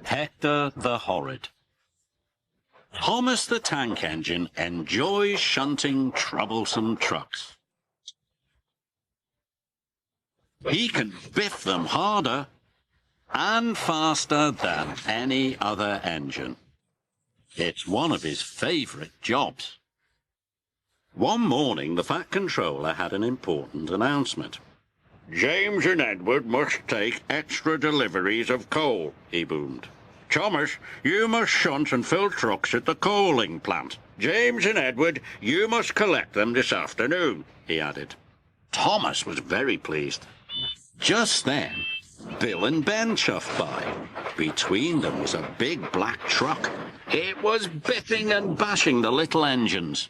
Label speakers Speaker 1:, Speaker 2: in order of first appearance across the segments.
Speaker 1: Hector the Horrid. Thomas the Tank Engine enjoys shunting troublesome trucks. He can biff them harder and faster than any other engine. It's one of his favourite jobs. One morning, the Fat Controller had an important announcement. "James and Edward must take extra deliveries of coal," he boomed. "Thomas, you must shunt and fill trucks at the coaling plant. James and Edward, you must collect them this afternoon," he added. Thomas was very pleased. Just then, Bill and Ben chuffed by. Between them was a big black truck. It was biffing and bashing the little engines.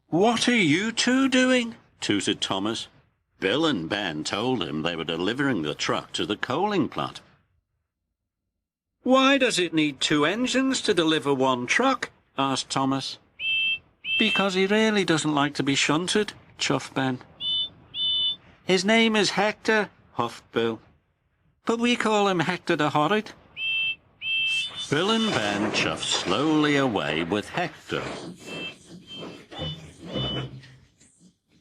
Speaker 1: "What are you two doing?" tooted Thomas. Bill and Ben told him they were delivering the truck to the coaling plant. "Why does it need two engines to deliver one truck?" asked Thomas. "Because he really doesn't like to be shunted," chuffed Ben. "His name is Hector," huffed Bill. "But we call him Hector the Horrid." Bill and Ben chuffed slowly away with Hector.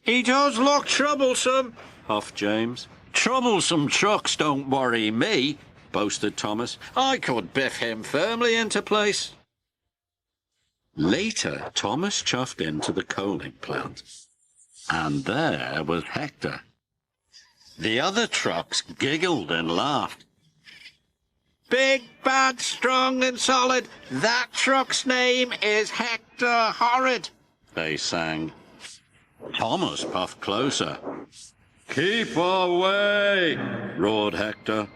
Speaker 1: "He does look troublesome," huffed James. "Troublesome trucks don't worry me," boasted Thomas. "I could biff him firmly into place." Later, Thomas chuffed into the coaling plant, and there was Hector. The other trucks giggled and laughed. "Big, bad, strong and solid, that truck's name is Hector Horrid," they sang. Thomas puffed closer. "Keep away!" roared Hector.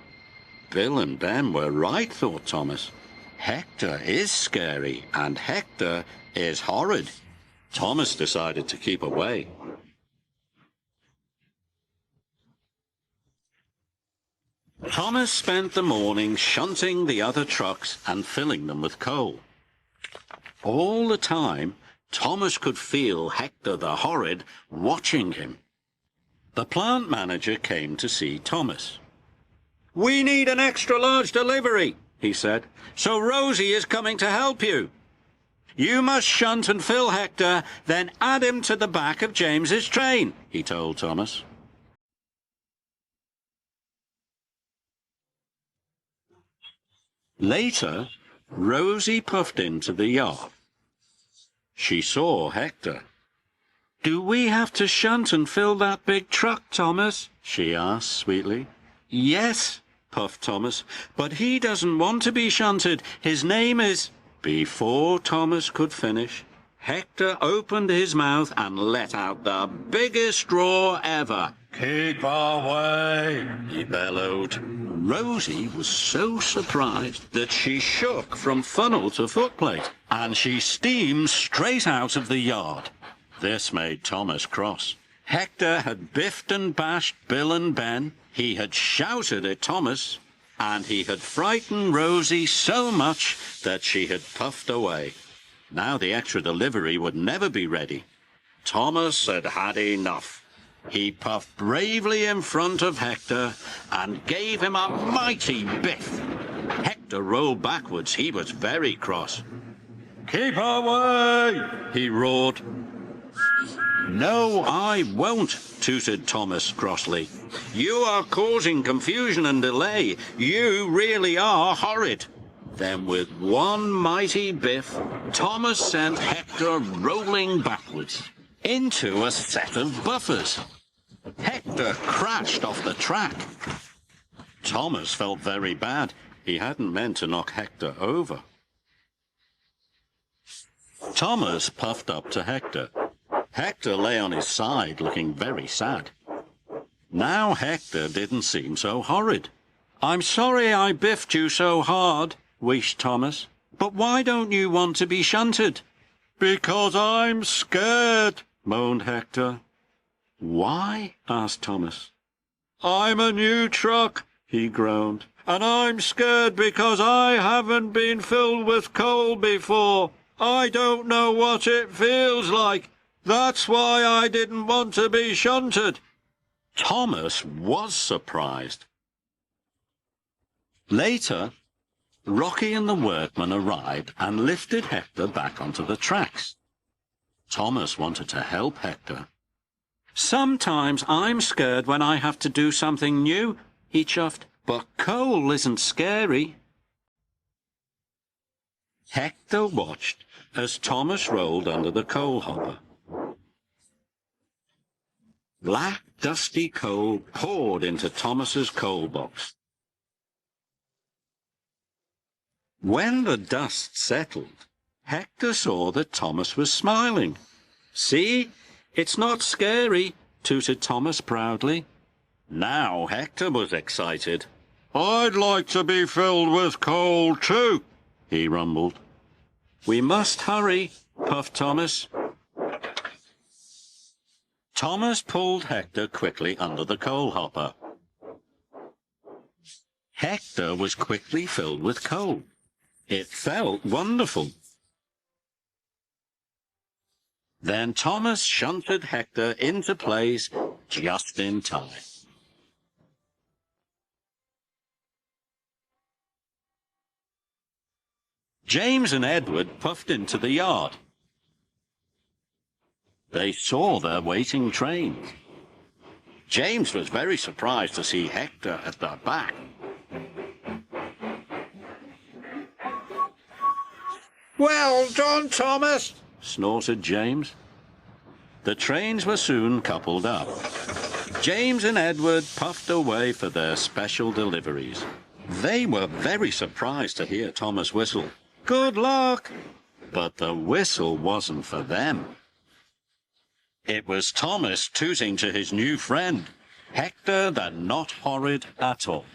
Speaker 1: Bill and Ben were right, thought Thomas. Hector is scary, and Hector is horrid. Thomas decided to keep away. Thomas spent the morning shunting the other trucks and filling them with coal. All the time, Thomas could feel Hector the Horrid watching him. The plant manager came to see Thomas. "We need an extra large delivery," he said, "so Rosie is coming to help you. You must shunt and fill Hector, then add him to the back of James's train," he told Thomas. Later, Rosie puffed into the yard. She saw Hector. "Do we have to shunt and fill that big truck, Thomas?" she asked sweetly. "Yes," puffed Thomas, "but he doesn't want to be shunted. His name is—" Before Thomas could finish, Hector opened his mouth and let out the biggest roar ever. "Keep away!" he bellowed. Rosie was so surprised that she shook from funnel to footplate, and she steamed straight out of the yard. This made Thomas cross. Hector had biffed and bashed Bill and Ben, he had shouted at Thomas, and he had frightened Rosie so much that she had puffed away. Now the extra delivery would never be ready. Thomas had had enough. He puffed bravely in front of Hector and gave him a mighty biff. Hector rolled backwards. He was very cross. "Keep away!" he roared. "No, I won't," tooted Thomas crossly. "You are causing confusion and delay. You really are horrid." Then with one mighty biff, Thomas sent Hector rolling backwards into a set of buffers. Hector crashed off the track. Thomas felt very bad. He hadn't meant to knock Hector over. Thomas puffed up to Hector. Hector lay on his side, looking very sad. Now Hector didn't seem so horrid. "I'm sorry I biffed you so hard," wished Thomas. "But why don't you want to be shunted?" "Because I'm scared," moaned Hector. "Why?" asked Thomas. "I'm a new truck," he groaned, "and I'm scared because I haven't been filled with coal before. I don't know what it feels like. That's why I didn't want to be shunted." Thomas was surprised. Later, Rocky and the workmen arrived and lifted Hector back onto the tracks. Thomas wanted to help Hector. "Sometimes I'm scared when I have to do something new," he chuffed, "but coal isn't scary." Hector watched as Thomas rolled under the coal hopper. Black, dusty coal poured into Thomas's coal box. When the dust settled, Hector saw that Thomas was smiling. "See, it's not scary," tooted Thomas proudly. Now Hector was excited. "I'd like to be filled with coal too," he rumbled. "We must hurry," puffed Thomas. Thomas pulled Hector quickly under the coal hopper. Hector was quickly filled with coal. It felt wonderful. Then Thomas shunted Hector into place just in time. James and Edward puffed into the yard. They saw their waiting train. James was very surprised to see Hector at the back. "Well done, Thomas," snorted James. The trains were soon coupled up. James and Edward puffed away for their special deliveries. They were very surprised to hear Thomas whistle, "Good luck!" But the whistle wasn't for them. It was Thomas tooting to his new friend, Hector the not horrid at all.